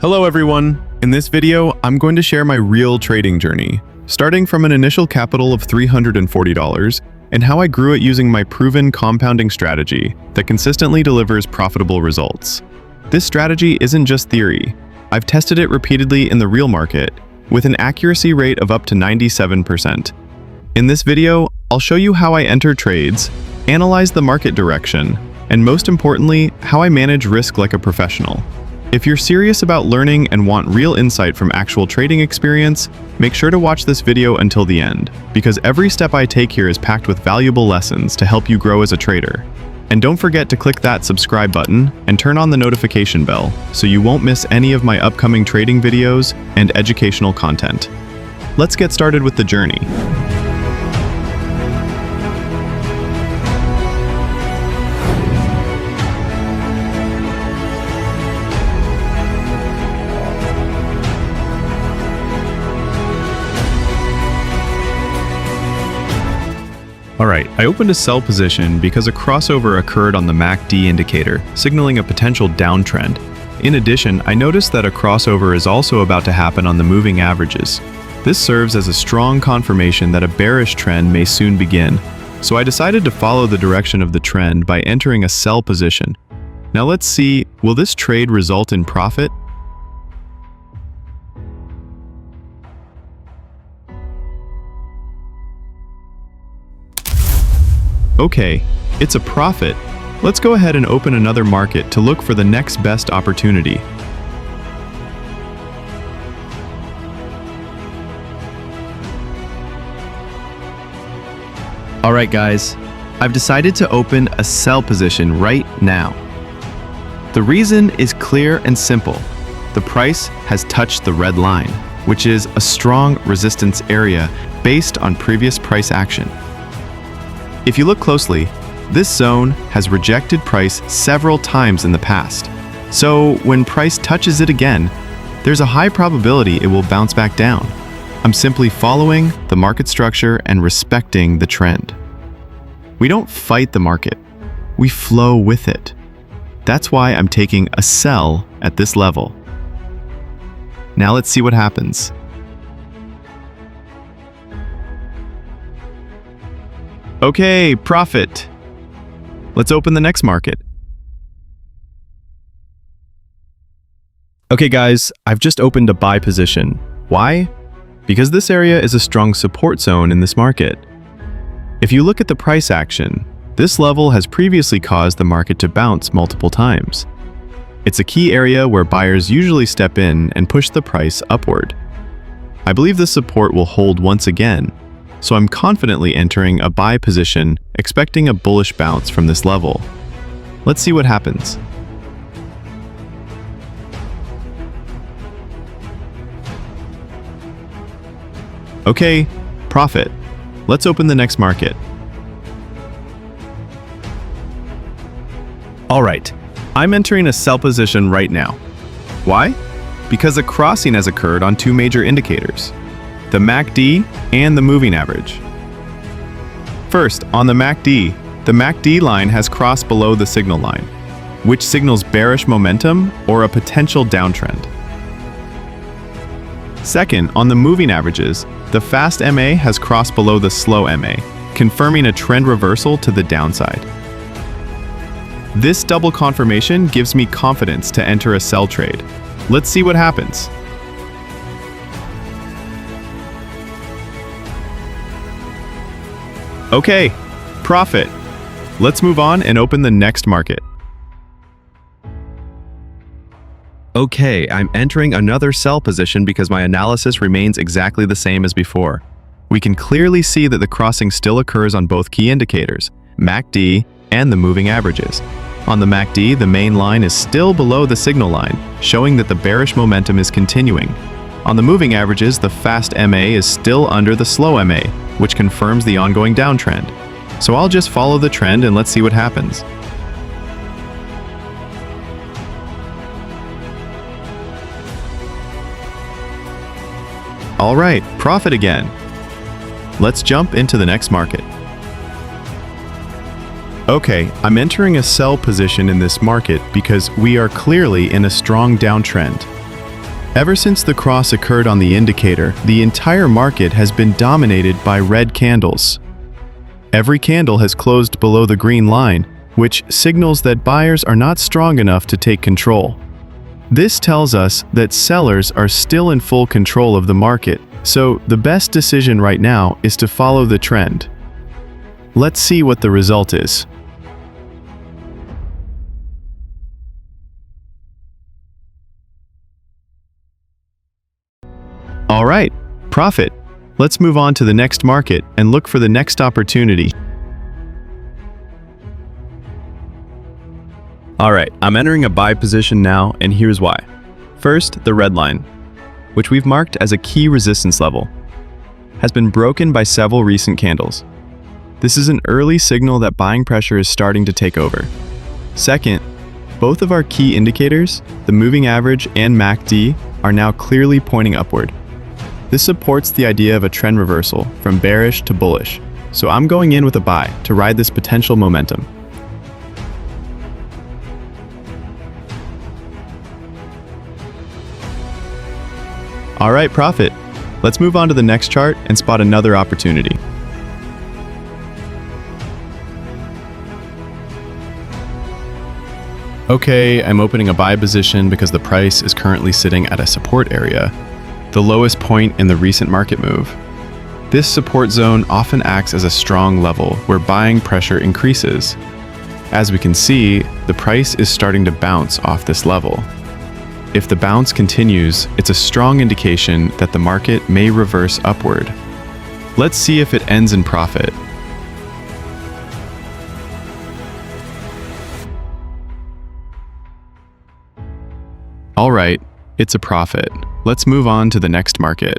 Hello everyone! In this video, I'm going to share my real trading journey, starting from an initial capital of $340 and how I grew it using my proven compounding strategy that consistently delivers profitable results. This strategy isn't just theory. I've tested it repeatedly in the real market with an accuracy rate of up to 97%. In this video, I'll show you how I enter trades, analyze the market direction, and most importantly, how I manage risk like a professional. If you're serious about learning and want real insight from actual trading experience, make sure to watch this video until the end, because every step I take here is packed with valuable lessons to help you grow as a trader. And don't forget to click that subscribe button and turn on the notification bell so you won't miss any of my upcoming trading videos and educational content. Let's get started with the journey. Alright, I opened a sell position because a crossover occurred on the MACD indicator, signaling a potential downtrend. In addition, I noticed that a crossover is also about to happen on the moving averages. This serves as a strong confirmation that a bearish trend may soon begin, so I decided to follow the direction of the trend by entering a sell position. Now let's see, will this trade result in profit? Okay, it's a profit. Let's go ahead and open another market to look for the next best opportunity. Alright guys, I've decided to open a sell position right now. The reason is clear and simple. The price has touched the red line, which is a strong resistance area based on previous price action. If you look closely, this zone has rejected price several times in the past. So when price touches it again, there's a high probability it will bounce back down. I'm simply following the market structure and respecting the trend. We don't fight the market, we flow with it. That's why I'm taking a sell at this level. Now let's see what happens. Okay, profit. Let's open the next market. Okay guys, I've just opened a buy position. Why? Because this area is a strong support zone in this market. If you look at the price action, this level has previously caused the market to bounce multiple times. It's a key area where buyers usually step in and push the price upward. I believe this support will hold once again, so I'm confidently entering a buy position, expecting a bullish bounce from this level. Let's see what happens. Okay, profit. Let's open the next market. Alright, I'm entering a sell position right now. Why? Because a crossing has occurred on two major indicators, the MACD and the moving average. First, on the MACD line has crossed below the signal line, which signals bearish momentum or a potential downtrend. Second, on the moving averages, the fast MA has crossed below the slow MA, confirming a trend reversal to the downside. This double confirmation gives me confidence to enter a sell trade. Let's see what happens. Okay, profit. Let's move on and open the next market. Okay, I'm entering another sell position because my analysis remains exactly the same as before. We can clearly see that the crossing still occurs on both key indicators, MACD and the moving averages. On the MACD, the main line is still below the signal line, showing that the bearish momentum is continuing. On the moving averages, the fast MA is still under the slow MA, which confirms the ongoing downtrend. So I'll just follow the trend and let's see what happens. Alright, profit again. Let's jump into the next market. Okay, I'm entering a sell position in this market because we are clearly in a strong downtrend. Ever since the cross occurred on the indicator, the entire market has been dominated by red candles. Every candle has closed below the green line, which signals that buyers are not strong enough to take control. This tells us that sellers are still in full control of the market, so the best decision right now is to follow the trend. Let's see what the result is. All right, profit. Let's move on to the next market and look for the next opportunity. All right, I'm entering a buy position now, and here's why. First, the red line, which we've marked as a key resistance level, has been broken by several recent candles. This is an early signal that buying pressure is starting to take over. Second, both of our key indicators, the moving average and MACD, are now clearly pointing upward. This supports the idea of a trend reversal from bearish to bullish, so I'm going in with a buy to ride this potential momentum. All right, profit. Let's move on to the next chart and spot another opportunity. Okay, I'm opening a buy position because the price is currently sitting at a support area, the lowest point in the recent market move. This support zone often acts as a strong level where buying pressure increases. As we can see, the price is starting to bounce off this level. If the bounce continues, it's a strong indication that the market may reverse upward. Let's see if it ends in profit. All right, it's a profit. Let's move on to the next market.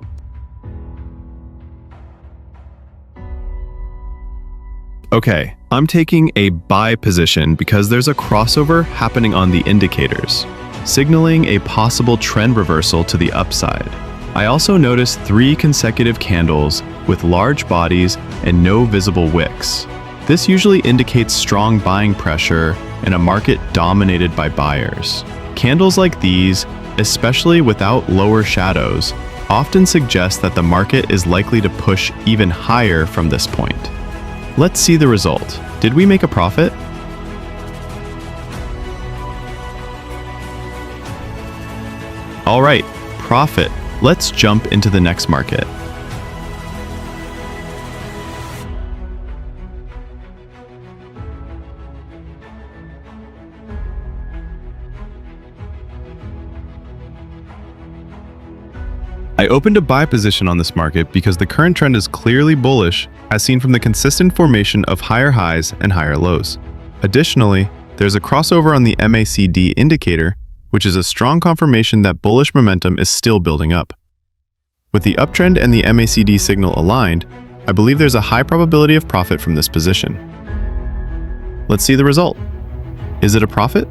Okay, I'm taking a buy position because there's a crossover happening on the indicators, signaling a possible trend reversal to the upside. I also noticed 3 consecutive candles with large bodies and no visible wicks. This usually indicates strong buying pressure in a market dominated by buyers. Candles like these, especially without lower shadows, often suggest that the market is likely to push even higher from this point. Let's see the result. Did we make a profit? All right, profit. Let's jump into the next market. I opened a buy position on this market because the current trend is clearly bullish, as seen from the consistent formation of higher highs and higher lows. Additionally, there's a crossover on the MACD indicator, which is a strong confirmation that bullish momentum is still building up. With the uptrend and the MACD signal aligned, I believe there's a high probability of profit from this position. Let's see the result. Is it a profit?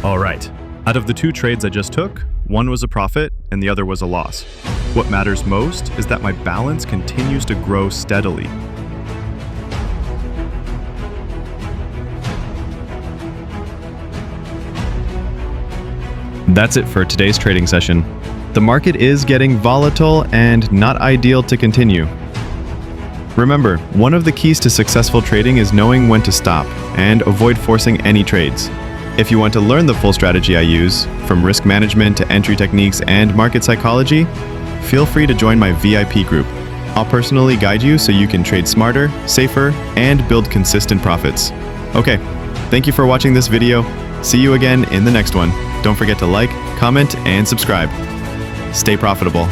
All right, out of the 2 trades I just took, one was a profit and the other was a loss. What matters most is that my balance continues to grow steadily. That's it for today's trading session. The market is getting volatile and not ideal to continue. Remember, one of the keys to successful trading is knowing when to stop and avoid forcing any trades. If you want to learn the full strategy I use, from risk management to entry techniques and market psychology, feel free to join my VIP group. I'll personally guide you so you can trade smarter, safer, and build consistent profits. Okay, thank you for watching this video. See you again in the next one. Don't forget to like, comment, and subscribe. Stay profitable.